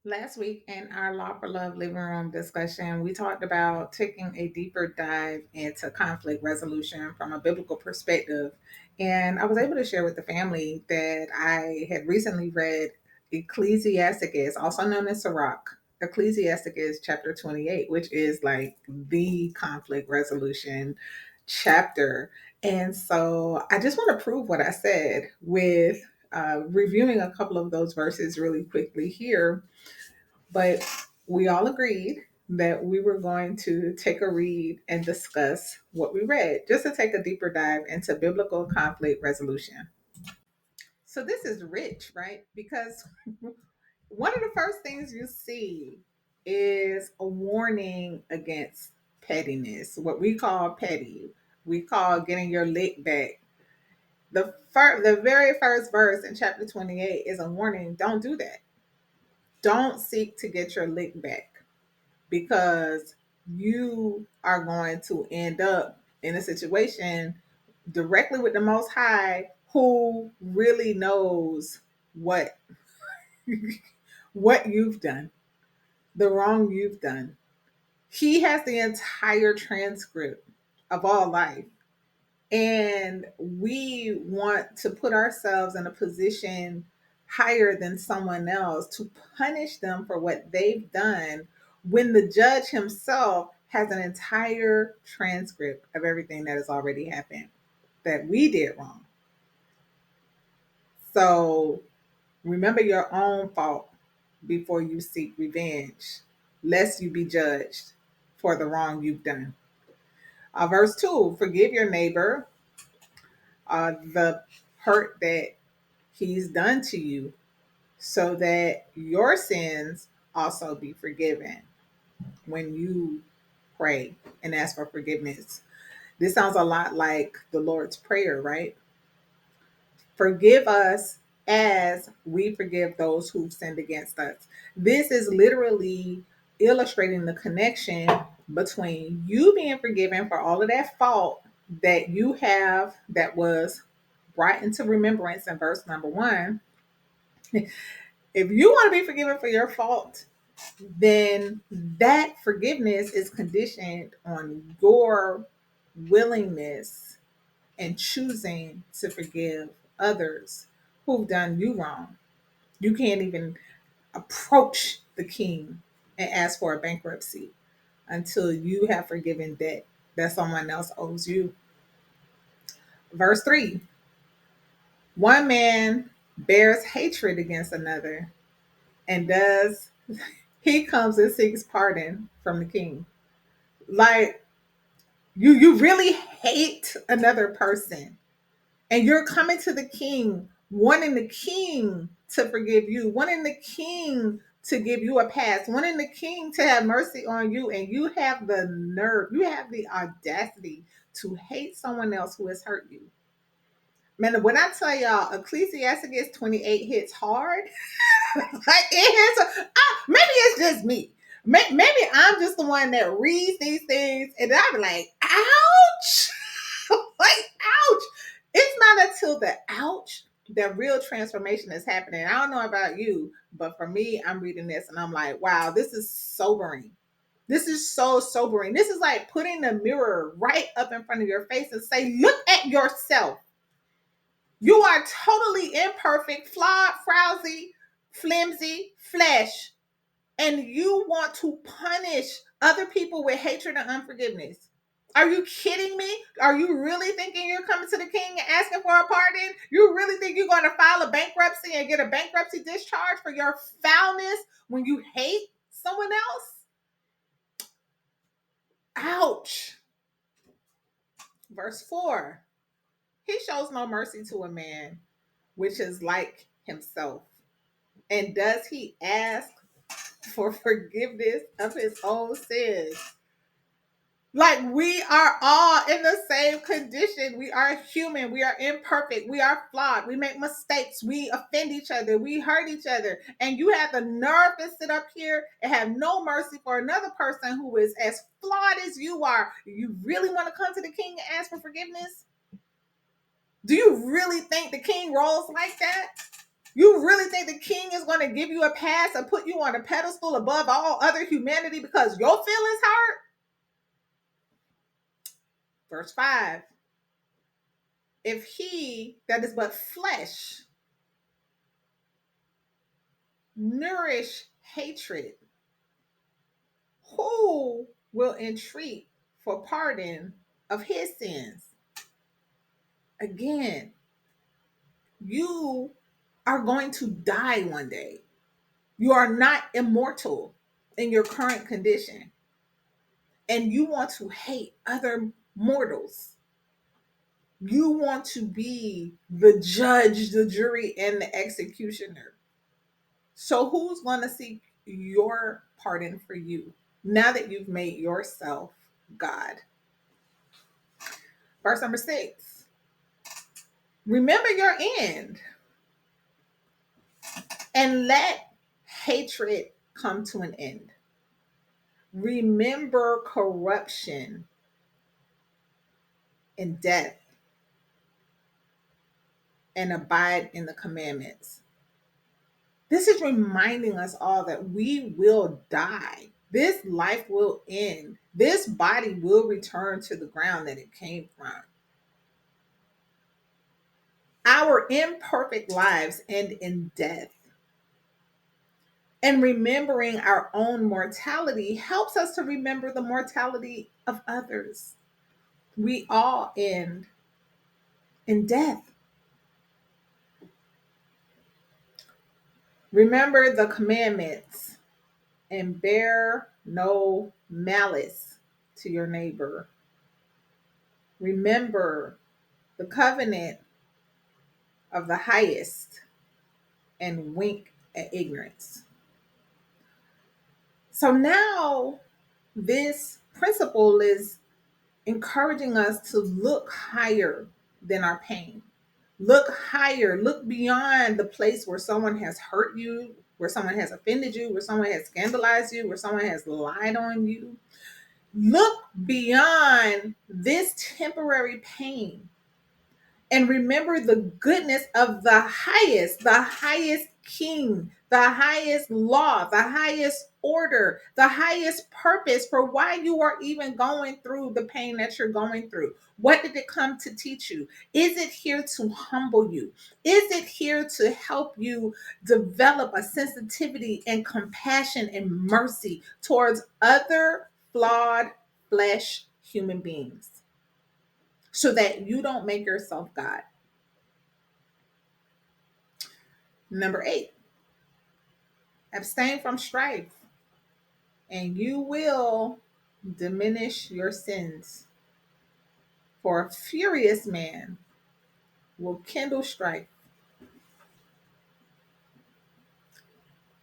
Last week in our Law for Love living room discussion, we talked about taking a deeper dive into conflict resolution from a biblical perspective. And I was able to share with the family that I had recently read Ecclesiasticus, also known as Sirach, Ecclesiasticus chapter 28, which is like the conflict resolution chapter. And so I just want to prove what I said with reviewing a couple of those verses really quickly here, but we all agreed that we were going to take a read and discuss what we read, just to take a deeper dive into biblical conflict resolution. So this is rich, right? Because one of the first things you see is a warning against pettiness, what we call petty. We call getting your lick back. The very first verse in chapter 28 is a warning. Don't do that. Don't seek to get your lick back, because you are going to end up in a situation directly with the Most High, who really knows what what you've done, the wrong you've done. He has the entire transcript of all life. And we want to put ourselves in a position higher than someone else to punish them for what they've done, when the judge himself has an entire transcript of everything that has already happened that we did wrong. So remember your own fault before you seek revenge, lest you be judged for the wrong you've done. Verse 2, forgive your neighbor the hurt that he's done to you, so that your sins also be forgiven when you pray and ask for forgiveness. This sounds a lot like the Lord's Prayer, right? Forgive us as we forgive those who've sinned against us. This is literally illustrating the connection between you being forgiven for all of that fault that you have, that was brought into remembrance in verse number 1. If you want to be forgiven for your fault, then that forgiveness is conditioned on your willingness and choosing to forgive others who've done you wrong. You can't even approach the king and ask for a bankruptcy until you have forgiven debt that someone else owes you. Verse 3, one man bears hatred against another, and does he comes and seeks pardon from the king. Like, you really hate another person, and you're coming to the king, wanting the king to forgive you, wanting the king to give you a pass, wanting the king to have mercy on you, and you have the nerve, you have the audacity to hate someone else who has hurt you. Man, when I tell y'all Ecclesiasticus 28 hits hard, like it hits, maybe it's just me. Maybe I'm just the one that reads these things and I'm like, ouch, like, ouch. It's not until the ouch that real transformation is happening. I don't know about you, but for me, I'm reading this and I'm like, wow, this is sobering. This is so sobering. This is like putting the mirror right up in front of your face and say, look at yourself. You are totally imperfect, flawed, frowsy, flimsy flesh, and you want to punish other people with hatred and unforgiveness. Are you kidding me? Are you really thinking you're coming to the king and asking for a pardon? You really think you're going to file a bankruptcy and get a bankruptcy discharge for your foulness when you hate someone else? Ouch. Verse 4, he shows no mercy to a man which is like himself. And does he ask for forgiveness of his own sins? Like, we are all in the same condition. We are human. We are imperfect. We are flawed. We make mistakes. We offend each other. We hurt each other. And you have the nerve to sit up here and have no mercy for another person who is as flawed as you are. You really want to come to the king and ask for forgiveness? Do you really think the king rolls like that? You really think the king is going to give you a pass and put you on a pedestal above all other humanity because your feelings hurt? Verse 5. If he that is but flesh nourish hatred, who will entreat for pardon of his sins? Again, you are going to die one day. You are not immortal in your current condition. And you want to hate other mortals. You want to be the judge, the jury, and the executioner. So who's going to seek your pardon for you now that you've made yourself God? Verse number 6. Remember your end and let hatred come to an end. Remember corruption and death and abide in the commandments. This is reminding us all that we will die. This life will end. This body will return to the ground that it came from. Our imperfect lives end in death. And remembering our own mortality helps us to remember the mortality of others. We all end in death. Remember the commandments and bear no malice to your neighbor. Remember the covenant of the highest and wink at ignorance. So now this principle is encouraging us to look higher than our pain. Look higher, look beyond the place where someone has hurt you, where someone has offended you, where someone has scandalized you, where someone has lied on you. Look beyond this temporary pain and remember the goodness of the highest king, the highest law, the highest order, the highest purpose for why you are even going through the pain that you're going through. What did it come to teach you? Is it here to humble you? Is it here to help you develop a sensitivity and compassion and mercy towards other flawed flesh human beings, so that you don't make yourself God? Number 8, abstain from strife, and you will diminish your sins. For a furious man will kindle strife.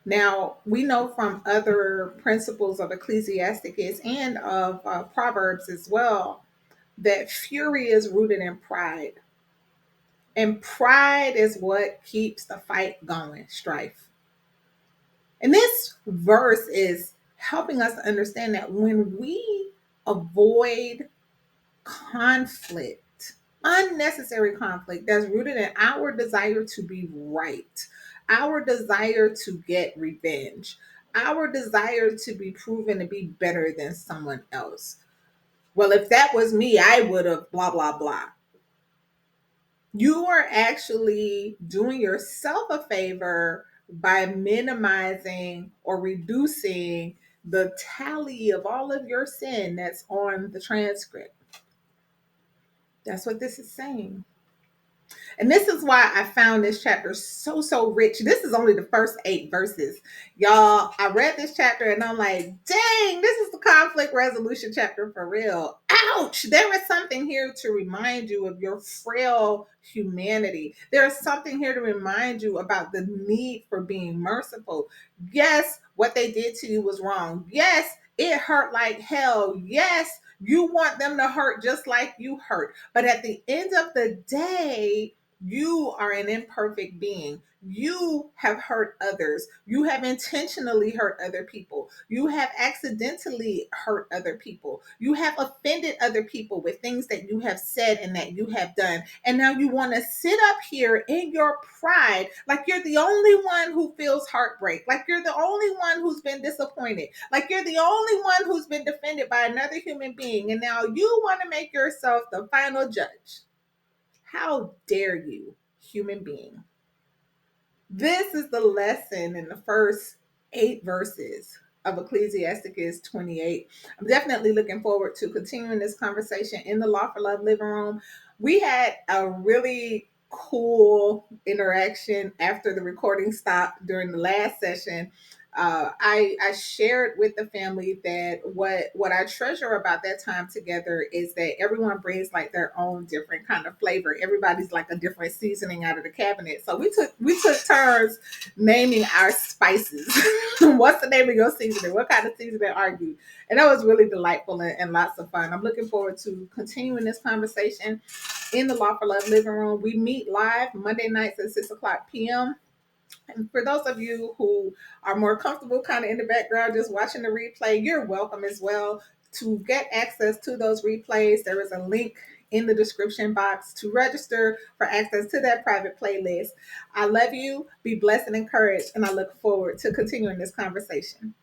Now, we know from other principles of Ecclesiasticus and of Proverbs as well that fury is rooted in pride. And pride is what keeps the fight going, strife. And this verse is helping us to understand that when we avoid conflict, unnecessary conflict that's rooted in our desire to be right, our desire to get revenge, our desire to be proven to be better than someone else. Well, if that was me, I would have blah, blah, blah. You are actually doing yourself a favor by minimizing or reducing the tally of all of your sin that's on the transcript. That's what this is saying. And this is why I found this chapter so rich. This is only the first 8 verses. Y'all, I read this chapter and I'm like, dang, this is the conflict resolution chapter for real. Ouch! There is something here to remind you of your frail humanity. There is something here to remind you about the need for being merciful. Yes, what they did to you was wrong. Yes, it hurt like hell. Yes, you want them to hurt just like you hurt. But at the end of the day, You are an imperfect being. You have hurt others. You have intentionally hurt other people. You have accidentally hurt other people. You have offended other people with things that you have said and that you have done. And now you want to sit up here in your pride like you're the only one who feels heartbreak, like you're the only one who's been disappointed, like you're the only one who's been defended by another human being. And now you want to make yourself the final judge. How dare you, human being? This is the lesson in the first 8 verses of Ecclesiasticus 28. I'm definitely looking forward to continuing this conversation in the Law for Love living room. We had a really cool interaction after the recording stopped during the last session. I shared with the family that what I treasure about that time together is that everyone brings like their own different kind of flavor. Everybody's like a different seasoning out of the cabinet. So we took turns naming our spices. What's the name of your seasoning? What kind of seasoning are you? And that was really delightful and lots of fun. I'm looking forward to continuing this conversation in the Law for Love living room. We meet live Monday nights at 6 o'clock p.m. And for those of you who are more comfortable kind of in the background just watching the replay, you're welcome as well. To get access to those replays, there is a link in the description box to register for access to that private playlist. I love you. Be blessed and encouraged, and I look forward to continuing this conversation.